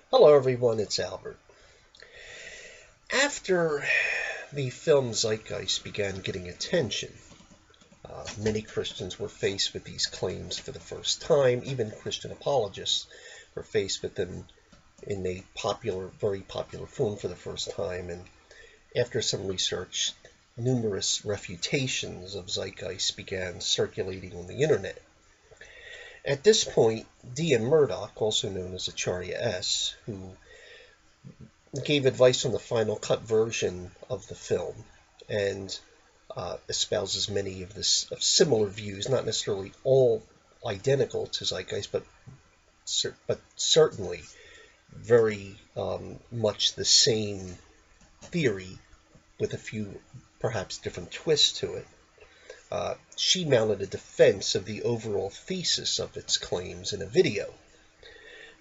Hello everyone, it's Albert. After the film Zeitgeist began getting attention, many Christians were faced with these claims for the first time. Even Christian apologists were faced with them in a very popular form for the first time. And after some research, numerous refutations of Zeitgeist began circulating on the internet. At this point, Murdock, also known as Achaya S, who gave advice on the final cut version of the film and espouses many of similar views, not necessarily all identical to Zeitgeist, but certainly very much the same theory with a few perhaps different twists to it. She mounted a defense of the overall thesis of its claims in a video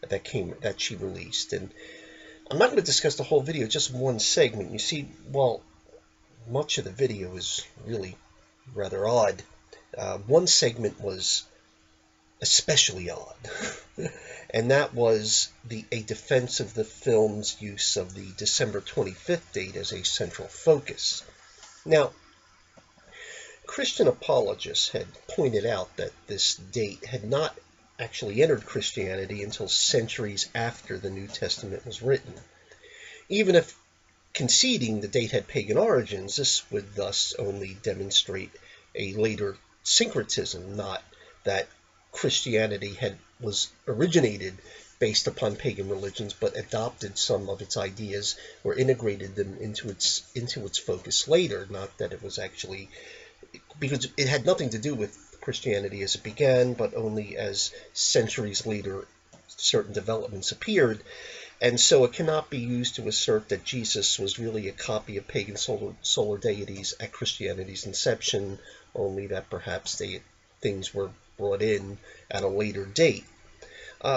that she released. And I'm not going to discuss the whole video, just one segment. You see, while much of the video is really rather odd, one segment was especially odd, and that was a defense of the film's use of the December 25th date as a central focus. Now, Christian apologists had pointed out that this date had not actually entered Christianity until centuries after the New Testament was written. Even if conceding the date had pagan origins, this would thus only demonstrate a later syncretism, not that Christianity was originated based upon pagan religions, but adopted some of its ideas or integrated them into its focus later, not that it was actually, because it had nothing to do with Christianity as it began, but only as centuries later certain developments appeared. And so it cannot be used to assert that Jesus was really a copy of pagan solar deities at Christianity's inception, only that perhaps things were brought in at a later date.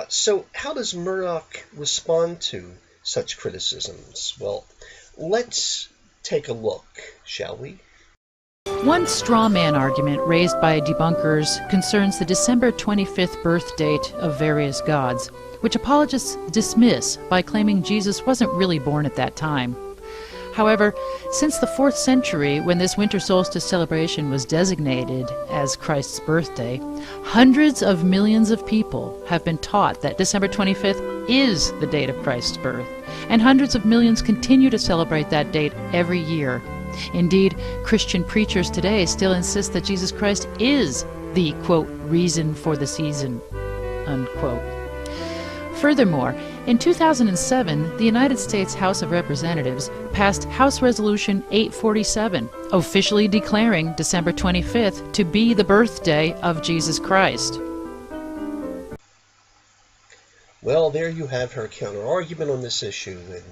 So how does Murdock respond to such criticisms? Well, let's take a look, shall we? One straw man argument raised by debunkers concerns the December 25th birth date of various gods, which apologists dismiss by claiming Jesus wasn't really born at that time. However, since the 4th century, when this winter solstice celebration was designated as Christ's birthday, hundreds of millions of people have been taught that December 25th is the date of Christ's birth, and hundreds of millions continue to celebrate that date every year. Indeed, Christian preachers today still insist that Jesus Christ is the, quote, reason for the season, unquote. Furthermore, in 2007, the United States House of Representatives passed House Resolution 847, officially declaring December 25th to be the birthday of Jesus Christ. Well, there you have her counter-argument on this issue, and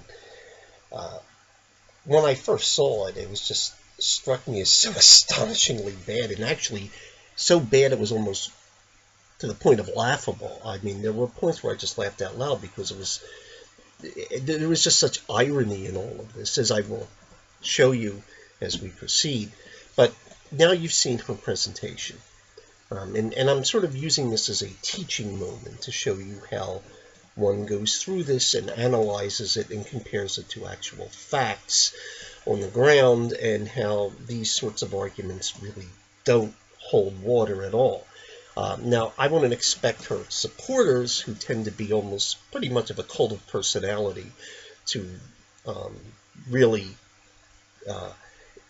when I first saw it, it was just struck me as so astonishingly bad, and actually so bad it was almost to the point of laughable. I mean, there were points where I just laughed out loud because there was just such irony in all of this, as I will show you as we proceed. But now you've seen her presentation, and I'm sort of using this as a teaching moment to show you how one goes through this and analyzes it and compares it to actual facts on the ground, and how these sorts of arguments really don't hold water at all. Now, I wouldn't expect her supporters, who tend to be almost pretty much of a cult of personality, to really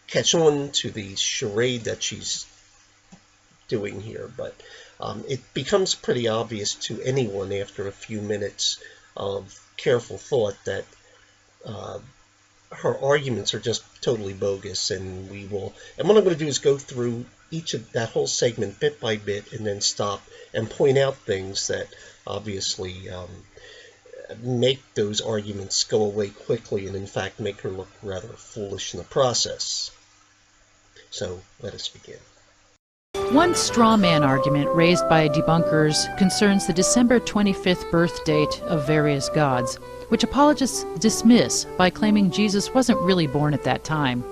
catch on to the charade that she's doing here, but it becomes pretty obvious to anyone after a few minutes of careful thought that her arguments are just totally bogus, and what I'm going to do is go through each of that whole segment bit by bit, and then stop and point out things that obviously make those arguments go away quickly, and in fact make her look rather foolish in the process. So let us begin. One straw man argument raised by debunkers concerns the December 25th birth date of various gods, which apologists dismiss by claiming Jesus wasn't really born at that time.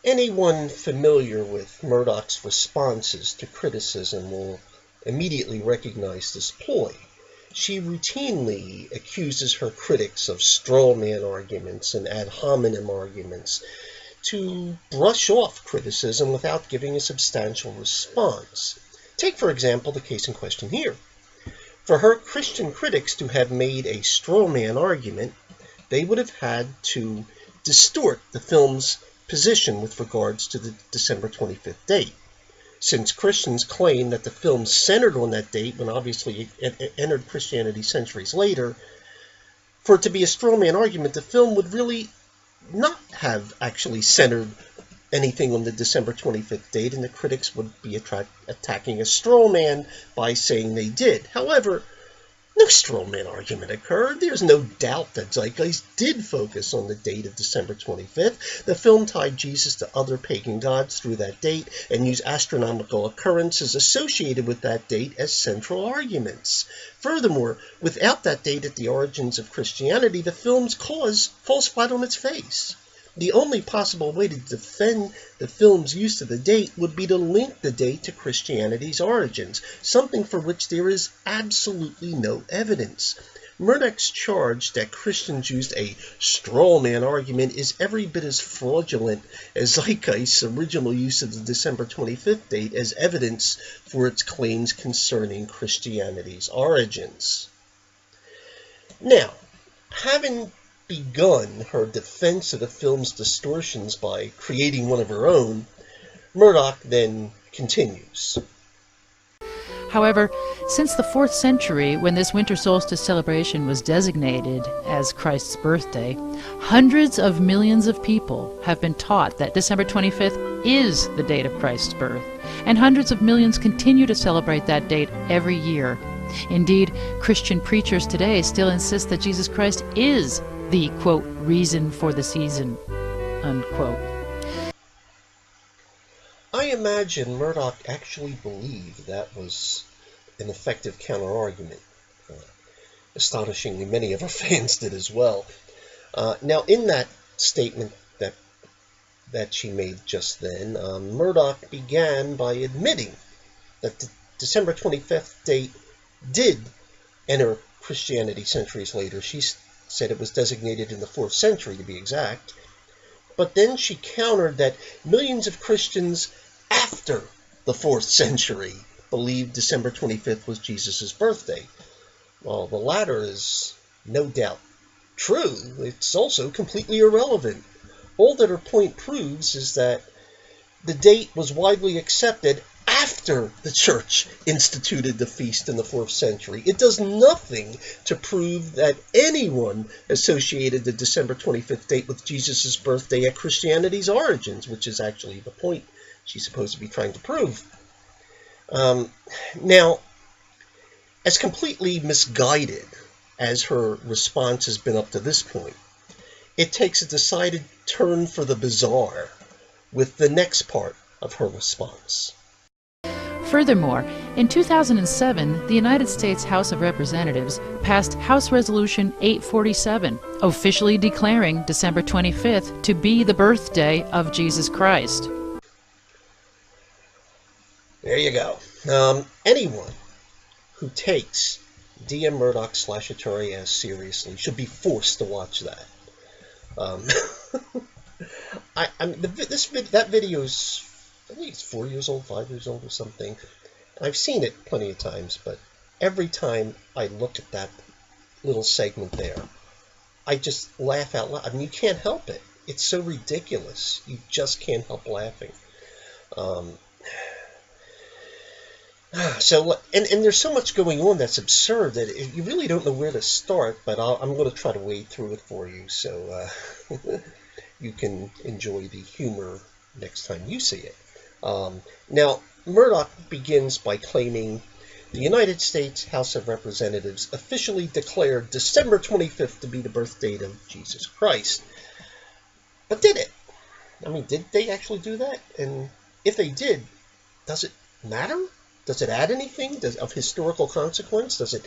Anyone familiar with Murdock's responses to criticism will immediately recognize this ploy. she routinely accuses her critics of straw man arguments and ad hominem arguments to brush off criticism without giving a substantial response. Take, for example, the case in question here. For her Christian critics to have made a straw man argument, they would have had to distort the film's position with regards to the December 25th date. Since Christians claim that the film centered on that date when obviously it entered Christianity centuries later, for it to be a straw man argument, the film would really not have actually centered anything on the December 25th date, and the critics would be attacking a straw man by saying they did. However, no straw man argument occurred. There's no doubt that Zeitgeist did focus on the date of December 25th. The film tied Jesus to other pagan gods through that date and used astronomical occurrences associated with that date as central arguments. Furthermore, without that date at the origins of Christianity, the film's cause falls flat on its face. The only possible way to defend the film's use of the date would be to link the date to Christianity's origins, something for which there is absolutely no evidence. Murdock's charge that Christians used a straw man argument is every bit as fraudulent as Zeitgeist's original use of the December 25th date as evidence for its claims concerning Christianity's origins. Now, having begun her defense of the film's distortions by creating one of her own, Murdock then continues. However, since the 4th century, when this winter solstice celebration was designated as Christ's birthday, hundreds of millions of people have been taught that December 25th is the date of Christ's birth, and hundreds of millions continue to celebrate that date every year. Indeed, Christian preachers today still insist that Jesus Christ is the, quote, reason for the season, unquote. I imagine Murdock actually believed that was an effective counter-argument. Astonishingly, many of her fans did as well. Now, in that statement that she made just then, Murdock began by admitting that the December 25th date did enter Christianity centuries later. She said it was designated in the 4th century, to be exact. But then she countered that millions of Christians after the 4th century believed December 25th was Jesus' birthday. Well, the latter is no doubt true. It's also completely irrelevant. All that her point proves is that the date was widely accepted after the church instituted the feast in the 4th century. It does nothing to prove that anyone associated the December 25th date with Jesus' birthday at Christianity's origins, which is actually the point she's supposed to be trying to prove. Now, as completely misguided as her response has been up to this point, it takes a decided turn for the bizarre with the next part of her response. Furthermore, in 2007, the United States House of Representatives passed House Resolution 847, officially declaring December 25th to be the birthday of Jesus Christ. There you go. Anyone who takes D.M. Murdock / Achaya S seriously should be forced to watch that. That video is, I think it's 4 years old, 5 years old or something. I've seen it plenty of times, but every time I look at that little segment there, I just laugh out loud. I mean, you can't help it. It's so ridiculous. You just can't help laughing. And there's so much going on that's absurd that you really don't know where to start, but I'm going to try to wade through it for you so you can enjoy the humor next time you see it. Now, Murdock begins by claiming the United States House of Representatives officially declared December 25th to be the birth date of Jesus Christ. But did it? I mean, did they actually do that? And if they did, does it matter? Does it add anything of historical consequence? Does it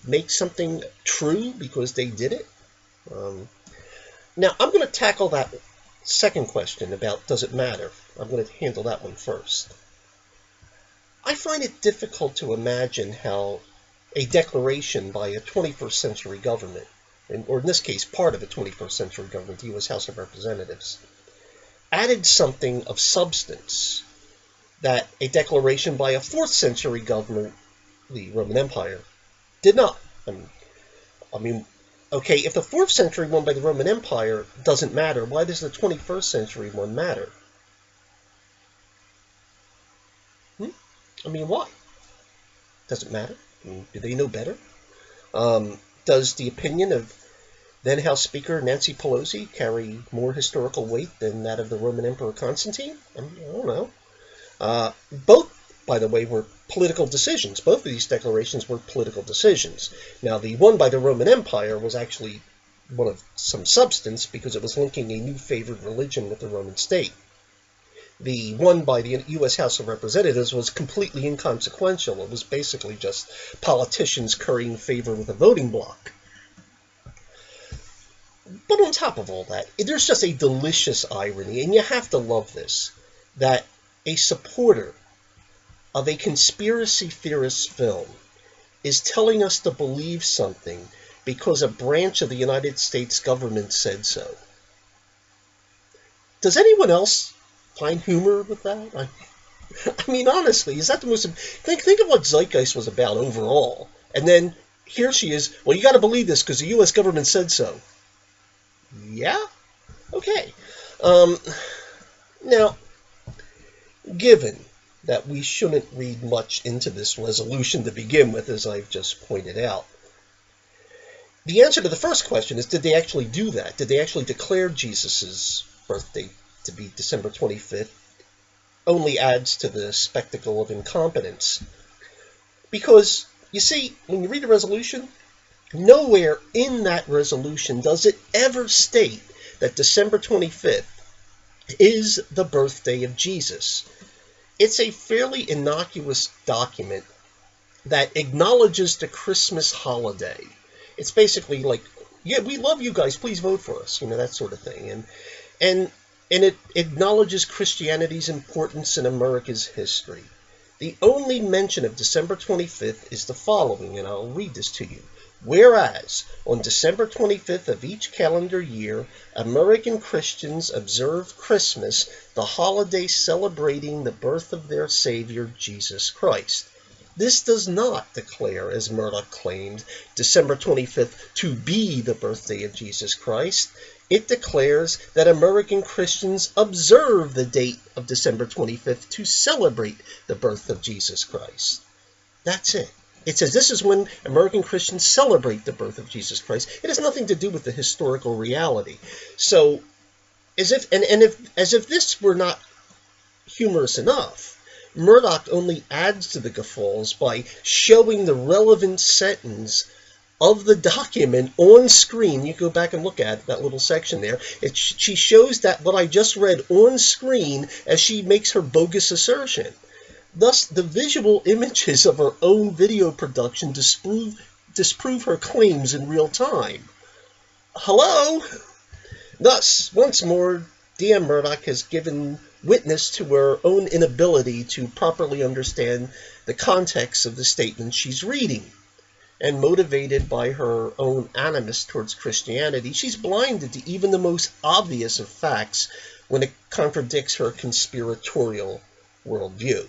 make something true because they did it? Now, I'm going to tackle that second question about does it matter. I'm going to handle that one first. I find it difficult to imagine how a declaration by a 21st century government, or in this case, part of a 21st century government, the U.S. House of Representatives, added something of substance that a declaration by a 4th century government, the Roman Empire, did not. I mean, okay, if the 4th century one by the Roman Empire doesn't matter, why does the 21st century one matter? I mean, why? Does it matter? I mean, do they know better? Does the opinion of then House Speaker Nancy Pelosi carry more historical weight than that of the Roman Emperor Constantine? I don't know. Both, by the way, were political decisions. Both of these declarations were political decisions. Now, the one by the Roman Empire was actually one of some substance because it was linking a new favored religion with the Roman state. The one by the U.S. House of Representatives was completely inconsequential. It was basically just politicians currying favor with a voting bloc. But on top of all that, there's just a delicious irony, and you have to love this, that a supporter of a conspiracy theorist film is telling us to believe something because a branch of the United States government said so. Does anyone else find humor with that? I mean, honestly, is that the most... Think of what Zeitgeist was about overall. And then here she is, well, you got to believe this because the U.S. government said so. Yeah? Okay. Now, given that we shouldn't read much into this resolution to begin with, as I've just pointed out, the answer to the first question is, did they actually do that? Did they actually declare Jesus' birthday to be December 25th? Only adds to the spectacle of incompetence. Because, you see, when you read the resolution, nowhere in that resolution does it ever state that December 25th is the birthday of Jesus. It's a fairly innocuous document that acknowledges the Christmas holiday. It's basically like, yeah, we love you guys, please vote for us, that sort of thing. And it acknowledges Christianity's importance in America's history. The only mention of December 25th is the following, and I'll read this to you. Whereas, on December 25th of each calendar year, American Christians observe Christmas, the holiday celebrating the birth of their Savior, Jesus Christ. This does not declare, as Murdock claimed, December 25th to be the birthday of Jesus Christ. It declares that American Christians observe the date of December 25th to celebrate the birth of Jesus Christ. That's it. It says this is when American Christians celebrate the birth of Jesus Christ. It has nothing to do with the historical reality. So, as if this were not humorous enough, Murdock only adds to the guffaws by showing the relevant sentence of the document on screen. You go back and look at that little section there. She shows that what I just read on screen as she makes her bogus assertion. Thus, the visual images of her own video production disprove her claims in real time. Hello? Thus, once more, D.M. Murdock has given witness to her own inability to properly understand the context of the statement she's reading. And motivated by her own animus towards Christianity, she's blinded to even the most obvious of facts when it contradicts her conspiratorial worldview.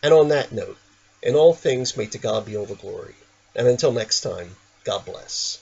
And on that note, in all things may to God be all the glory. And until next time, God bless.